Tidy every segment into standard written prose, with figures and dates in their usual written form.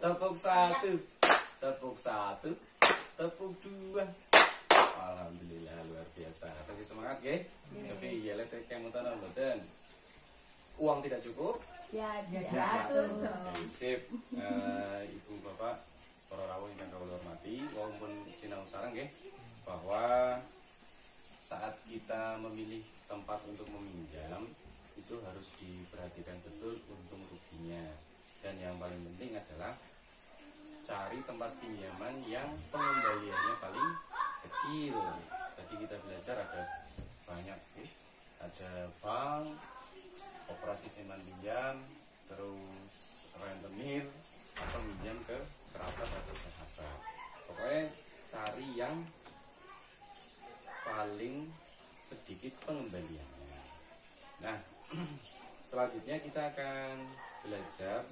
Tepuk satu, tepuk satu, tepuk dua. Alhamdulillah luar biasa. Tapi semangat ya. Tapi ya lihat kamu tanam betul. Uang tidak cukup? Ya, diatur. Sip. Ibu bapak para rawuh ingkang kawula hormati, walaupun sinau sareng nggih bahwa saat kita memilih tempat untuk meminjam itu harus diperhatikan betul untung ruginya. Dan yang paling penting adalah cari tempat pinjaman yang pengembaliannya paling kecil. Tadi kita belajar ada banyak sih, ada bank, operasi simpan pinjam, terus rentenir, atau minjam ke kerabat atau sahabat. Pokoknya cari yang paling sedikit pengembaliannya. Nah, selanjutnya kita akan belajar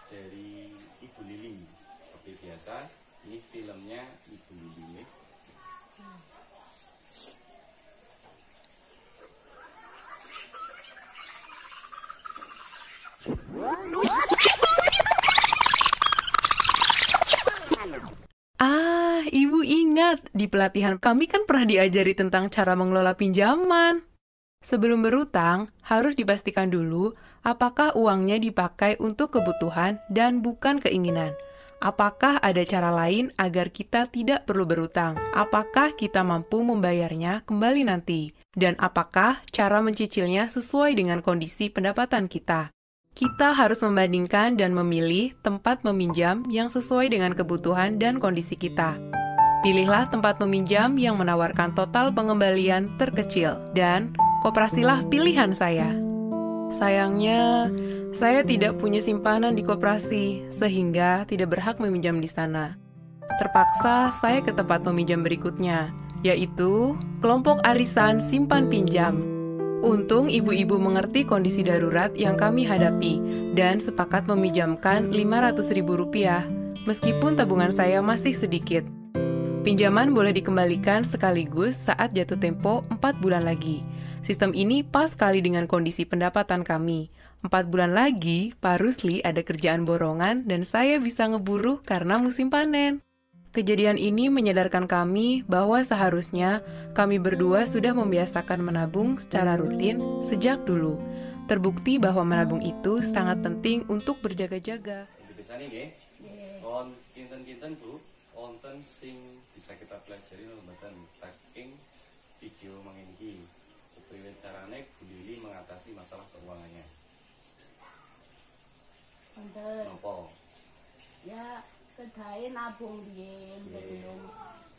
dari Ibu Lili. Seperti biasa, ini filmnya Ibu Lili. Ibu ingat, di pelatihan kami kan pernah diajari tentang cara mengelola pinjaman. Sebelum berutang, harus dipastikan dulu apakah uangnya dipakai untuk kebutuhan dan bukan keinginan. Apakah ada cara lain agar kita tidak perlu berutang? Apakah kita mampu membayarnya kembali nanti? Dan apakah cara mencicilnya sesuai dengan kondisi pendapatan kita? Kita harus membandingkan dan memilih tempat meminjam yang sesuai dengan kebutuhan dan kondisi kita. Pilihlah tempat meminjam yang menawarkan total pengembalian terkecil, dan koperasilah pilihan saya. Sayangnya, saya tidak punya simpanan di koperasi, sehingga tidak berhak meminjam di sana. Terpaksa saya ke tempat meminjam berikutnya, yaitu kelompok arisan simpan pinjam. Untung ibu-ibu mengerti kondisi darurat yang kami hadapi dan sepakat meminjamkan Rp500.000, meskipun tabungan saya masih sedikit. Pinjaman boleh dikembalikan sekaligus saat jatuh tempo 4 bulan lagi. Sistem ini pas sekali dengan kondisi pendapatan kami. 4 bulan lagi, Pak Rusli ada kerjaan borongan dan saya bisa ngeburu karena musim panen. Kejadian ini menyadarkan kami bahwa seharusnya kami berdua sudah membiasakan menabung secara rutin sejak dulu. Terbukti bahwa menabung itu sangat penting untuk berjaga-jaga. Kinten-kinten Bu, wonten sing bisa kita pelajari mboten saking video mangiki. Kepriwe carane Bu Lili mengatasi masalah keuangannya? Wonten. Napa? Ya, kedai nabung biyen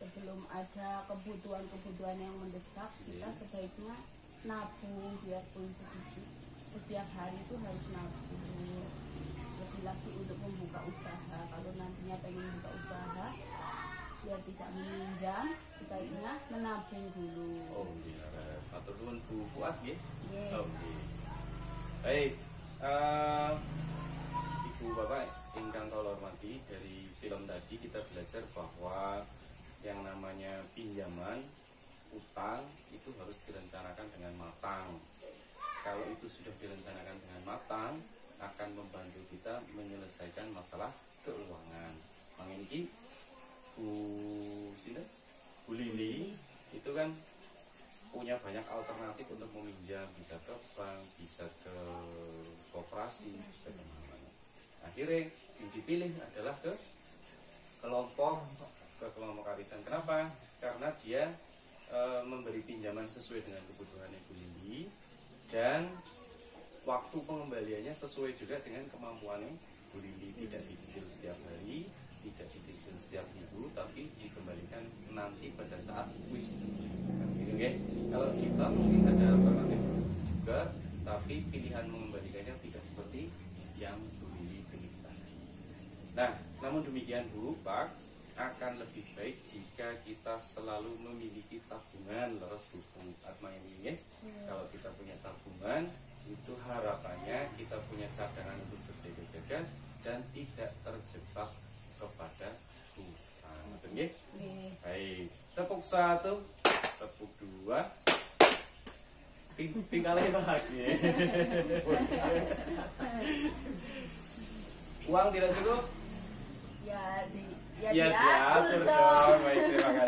sebelum ada kebutuhan yang mendesak, kita sebaiknya nabung biarpun sedikit. Setiap hari itu harus nabung. Lebih lagi untuk membuka usaha. Kalau nantinya pengen buka usaha, biar tidak meminjam, sebaiknya menabung dulu. Oh iya, matur nuwun Bu Fuad nggih. Nggih. Oh nggih. Baik, Ibu Bapak ingkang kula hormati, dari film tadi kita belajar bahwa yang namanya pinjaman, utang itu harus direncanakan dengan matang. Kalau itu sudah direncanakan dengan matang, akan membantu kita menyelesaikan masalah keuangan. Mangiki Bu Lili itu kan punya banyak alternatif untuk meminjam, bisa ke bank, bisa ke koperasi, bisa ke mana-mana. Akhirnya yang dipilih adalah ke kelompok arisan. Kenapa? Karena dia memberi pinjaman sesuai dengan kebutuhan Ibu Lili dan waktu pengembaliannya sesuai juga dengan kemampuan Bu Lili. Tidak dicicil setiap hari, tidak dicicil setiap minggu, tapi dikembalikan nanti pada saat wis. Kalau di bank mungkin ada alternatif juga, tapi pilihan mengembalikannya tidak seperti yang Bu Lili pilih tadi. Nah, namun demikian Bu, Pak, akan lebih baik jika kita selalu memiliki tabungan. Leres dukung Atma ini. Kalau kita punya tabungan, itu harapannya kita punya cadangan untuk berjaga-jaga dan tidak terjebak kepada hutang. Betul nggih? Baik, tepuk satu, tepuk dua. Pingkalnya bahagia. Uang tidak cukup? Ya diatur diatur dong. Baik, terima